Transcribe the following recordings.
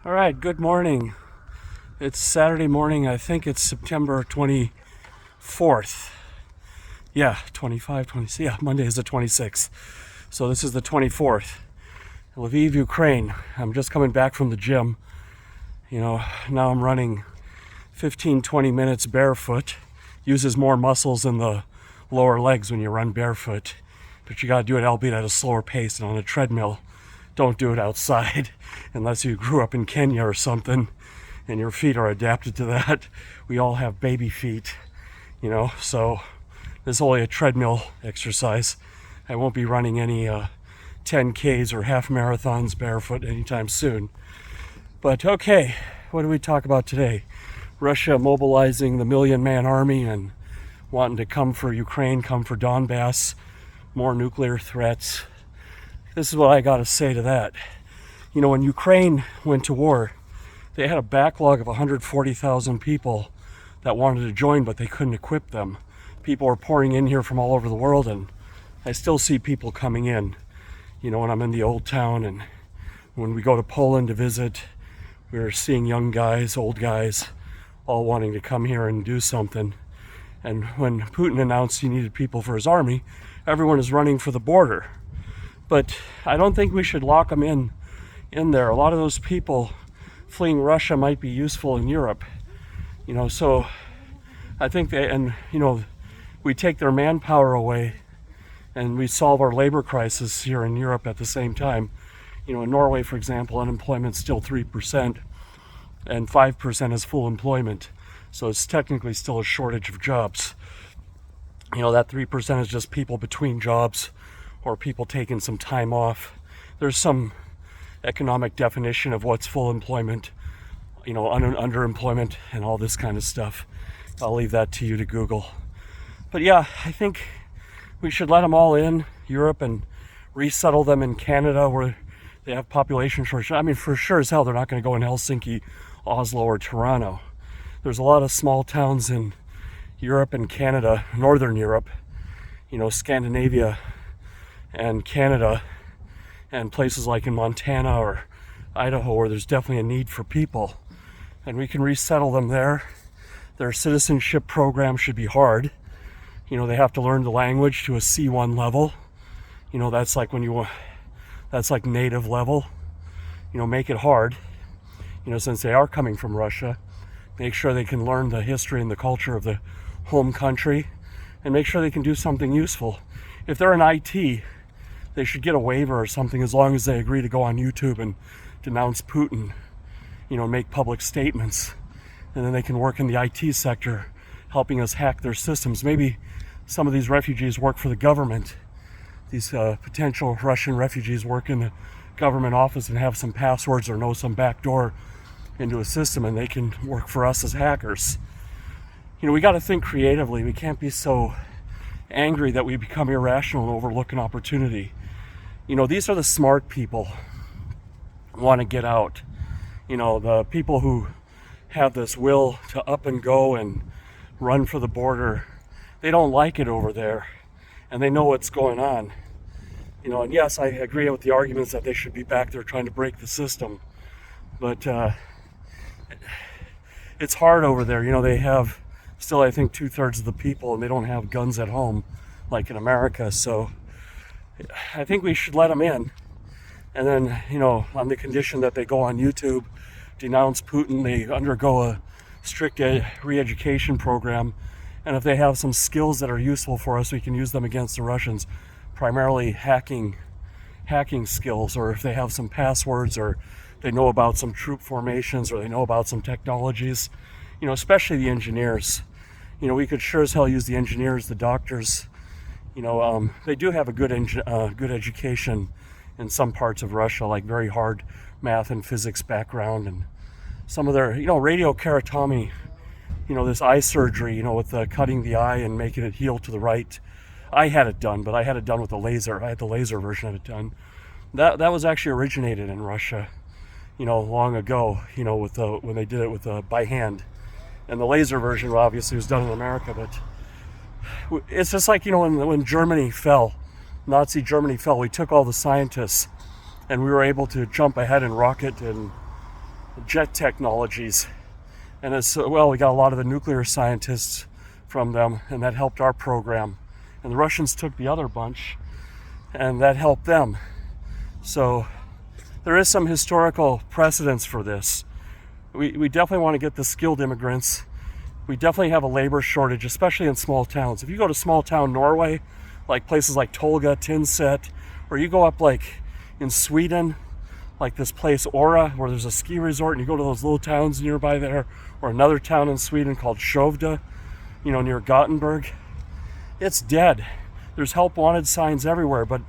All right, good morning. It's Saturday morning. I think it's September 24th. Yeah, 25, 20. Yeah, Monday is the 26th. So this is the 24th. Lviv, Ukraine. I'm just coming back from the gym. Now I'm running 15, 20 minutes barefoot. Uses more muscles in the lower legs when you run barefoot. But you got to do it, albeit at a slower pace and on a treadmill. Don't do it outside unless you grew up in Kenya or something and your feet are adapted to that. We all have baby feet, so this is only a treadmill exercise. I won't be running any 10Ks or half marathons barefoot anytime soon. But okay, what do we talk about today? Russia mobilizing the million-man army and wanting to come for Ukraine, come for Donbass, more nuclear threats. This is what I got to say to that. When Ukraine went to war, they had a backlog of 140,000 people that wanted to join, but they couldn't equip them. People are pouring in here from all over the world, and I still see people coming in. When I'm in the old town and when we go to Poland to visit, we're seeing young guys, old guys, all wanting to come here and do something. And when Putin announced he needed people for his army, everyone is running for the border. But I don't think we should lock them in there. A lot of those people fleeing Russia might be useful in Europe. So I think we take their manpower away and we solve our labor crisis here in Europe at the same time. In Norway, for example, unemployment's still 3% and 5% is full employment. So it's technically still a shortage of jobs. That 3% is just people between jobs or people taking some time off. There's some economic definition of what's full employment, underemployment and all this kind of stuff. I'll leave that to you to Google. But yeah, I think we should let them all in Europe and resettle them in Canada where they have population shortage. I mean, for sure as hell, they're not going to go in Helsinki, Oslo, or Toronto. There's a lot of small towns in Europe and Canada, Northern Europe, Scandinavia and Canada, and places like in Montana or Idaho where there's definitely a need for people. And we can resettle them there. Their citizenship program should be hard. They have to learn the language to a C1 level. That's like native level. Make it hard. Since they are coming from Russia, make sure they can learn the history and the culture of the home country and make sure they can do something useful. If they're in IT, they should get a waiver or something as long as they agree to go on YouTube and denounce Putin, make public statements. And then they can work in the IT sector, helping us hack their systems. Maybe some of these refugees work for the government. These potential Russian refugees work in the government office and have some passwords or know some backdoor into a system, and they can work for us as hackers. We got to think creatively. We can't be so angry that we become irrational and overlook an opportunity. These are the smart people who want to get out. The people who have this will to up and go and run for the border. They don't like it over there, and they know what's going on. And yes, I agree with the arguments that they should be back there trying to break the system. But it's hard over there. They have still, I think, 2/3 of the people, and they don't have guns at home like in America. So I think we should let them in. And then, on the condition that they go on YouTube, denounce Putin, they undergo a strict re-education program. And if they have some skills that are useful for us, we can use them against the Russians, primarily hacking skills, or if they have some passwords, or they know about some troop formations, or they know about some technologies, especially the engineers. We could sure as hell use the engineers, the doctors. They do have a good education in some parts of Russia, like very hard math and physics background, and some of their, radiokeratomy, this eye surgery, with cutting the eye and making it heal to the right. I had it done, but I had it done with a laser. I had the laser version of it done. That was actually originated in Russia, long ago, when they did it by hand. And the laser version obviously was done in America, but it's just like, when Germany fell, Nazi Germany fell, we took all the scientists and we were able to jump ahead and rocket and jet technologies. And as well, we got a lot of the nuclear scientists from them, and that helped our program. And the Russians took the other bunch, and that helped them. So there is some historical precedence for this. We definitely want to get the skilled immigrants. We definitely have a labor shortage, especially in small towns. If you go to small town Norway, like places like Tolga, Tinset, or you go up like in Sweden, like this place Ora, where there's a ski resort, and you go to those little towns nearby there, or another town in Sweden called Skövde, near Gothenburg. It's dead. There's help wanted signs everywhere, but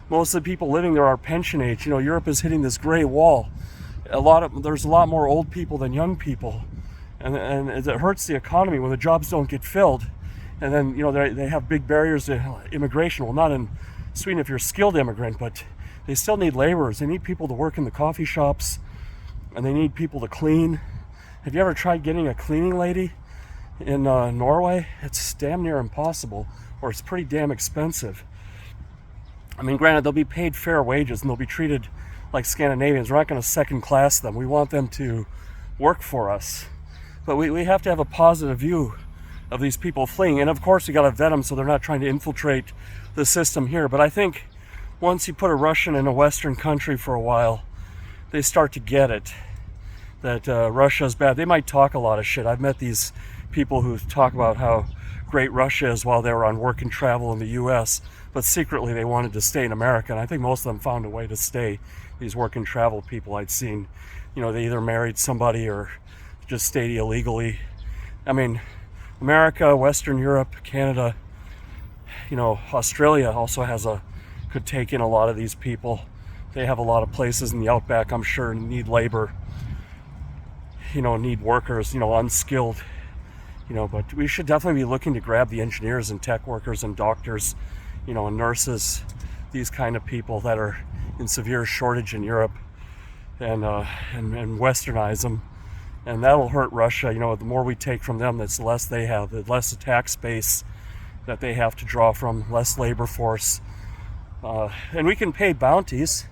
most of the people living there are pension age. Europe is hitting this gray wall. There's a lot more old people than young people, and it hurts the economy when the jobs don't get filled. And then they have big barriers to immigration. Well, not in Sweden if you're a skilled immigrant, but they still need laborers. They need people to work in the coffee shops, and they need people to clean. Have you ever tried getting a cleaning lady in Norway? It's damn near impossible, or it's pretty damn expensive. I mean, granted, they'll be paid fair wages and they'll be treated like Scandinavians. We're not going to second class them. We want them to work for us. But we have to have a positive view of these people fleeing. And of course, we got to vet them so they're not trying to infiltrate the system here. But I think once you put a Russian in a Western country for a while, they start to get it, that Russia's bad. They might talk a lot of shit. I've met these people who talk about how great Russia is while they were on work and travel in the US, but secretly they wanted to stay in America. And I think most of them found a way to stay. These work and travel people I'd seen, they either married somebody or just stayed illegally. I mean, America, Western Europe, Canada, Australia also could take in a lot of these people. They have a lot of places in the outback, I'm sure, need labor, need workers, unskilled, but we should definitely be looking to grab the engineers and tech workers and doctors, and nurses, these kind of people that are in severe shortage in Europe, and westernize them. And that'll hurt Russia. The more we take from them, that's less they have, the less the tax base that they have to draw from, less labor force. And we can pay bounties.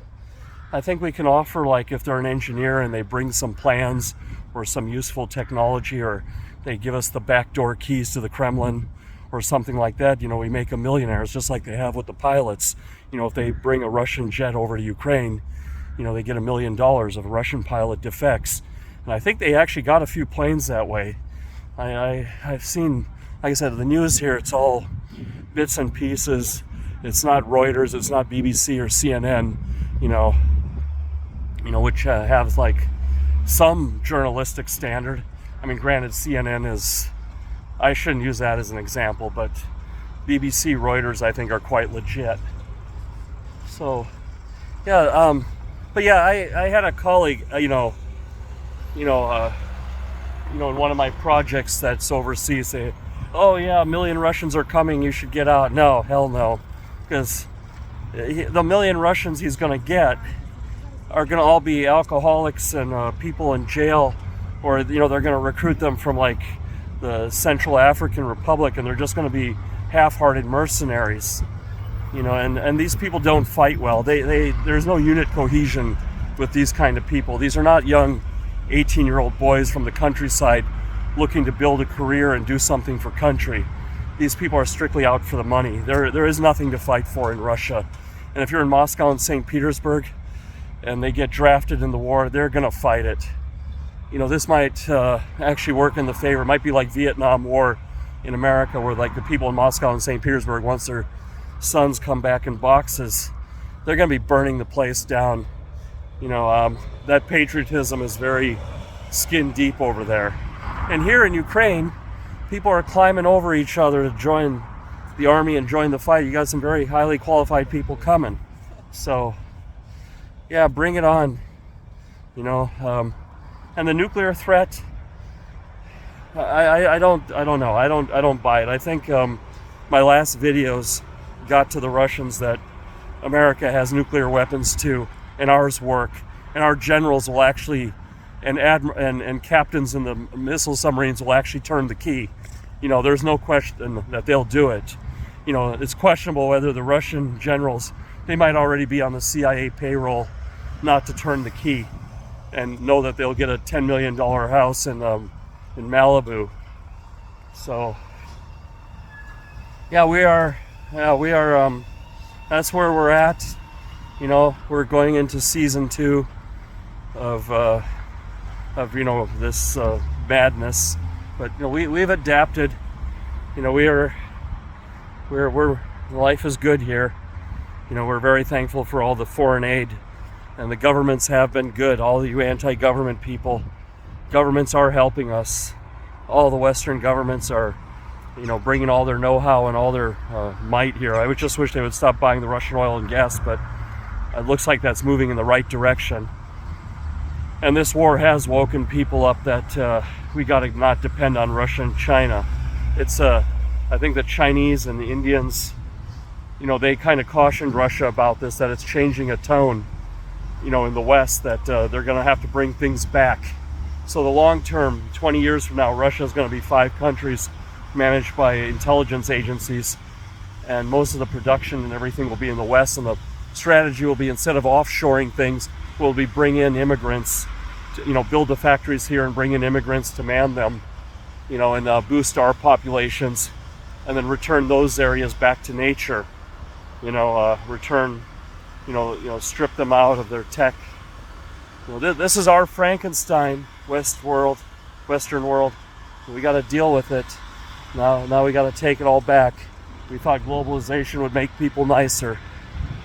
I think we can offer, like, if they're an engineer and they bring some plans or some useful technology, or they give us the backdoor keys to the Kremlin or something like that, we make them millionaires, just like they have with the pilots. If they bring a Russian jet over to Ukraine, they get $1 million if a Russian pilot defects. And I think they actually got a few planes that way. I've seen, like I said, the news here, it's all bits and pieces. It's not Reuters, it's not BBC or CNN, which have like some journalistic standard. I mean, granted, CNN is, I shouldn't use that as an example, but BBC, Reuters, I think are quite legit. So, yeah, but yeah, I had a colleague, in one of my projects that's overseas, say, oh yeah, 1 million Russians are coming, you should get out. No, hell no. Because the 1 million Russians he's going to get are going to all be alcoholics and people in jail, or, they're going to recruit them from like the Central African Republic, and they're just going to be half-hearted mercenaries, and these people don't fight well. There's no unit cohesion with these kind of people. These are not young 18-year-old boys from the countryside looking to build a career and do something for country. These people are strictly out for the money. There is nothing to fight for in Russia. And if you're in Moscow and St. Petersburg and they get drafted in the war, they're going to fight it. This might actually work in the favor. It might be like Vietnam War in America, where like the people in Moscow and St. Petersburg, once their sons come back in boxes, they're going to be burning the place down. That patriotism is very skin deep over there. And here in Ukraine, people are climbing over each other to join the army and join the fight. You got some very highly qualified people coming. So, yeah, bring it on. And the nuclear threat, I don't know. I don't buy it. I think my last videos got to the Russians that America has nuclear weapons too, and ours work, and our generals will actually, and captains in the missile submarines will actually turn the key. There's no question that they'll do it. It's questionable whether the Russian generals, they might already be on the CIA payroll not to turn the key. and know that they'll get a $10 million house in Malibu. So yeah, we are that's where we're at. You know, we're going into season 2 of you know, this madness, but you know, we've adapted. You know, we're life is good here. You know, we're very thankful for all the foreign aid, and the governments have been good. All you anti-government people, governments are helping us. All the Western governments are, you know, bringing all their know-how and all their might here. I would just wish they would stop buying the Russian oil and gas, but it looks like that's moving in the right direction. And this war has woken people up that we got to not depend on Russia and China. It's I think the Chinese and the Indians, you know, they kind of cautioned Russia about this, that it's changing a tone, you know, in the West, that they're going to have to bring things back. So the long term, 20 years from now, Russia is going to be 5 countries managed by intelligence agencies, and most of the production and everything will be in the West, and the strategy will be, instead of offshoring things, we'll be bring in immigrants, to, you know, build the factories here and bring in immigrants to man them, you know, and boost our populations, and then return those areas back to nature. You know, return, you know, strip them out of their tech. You know, this is our Frankenstein, Western world. We got to deal with it. Now we got to take it all back. We thought globalization would make people nicer.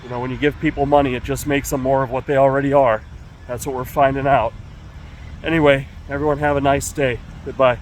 You know, when you give people money, it just makes them more of what they already are. That's what we're finding out. Anyway, everyone have a nice day. Goodbye.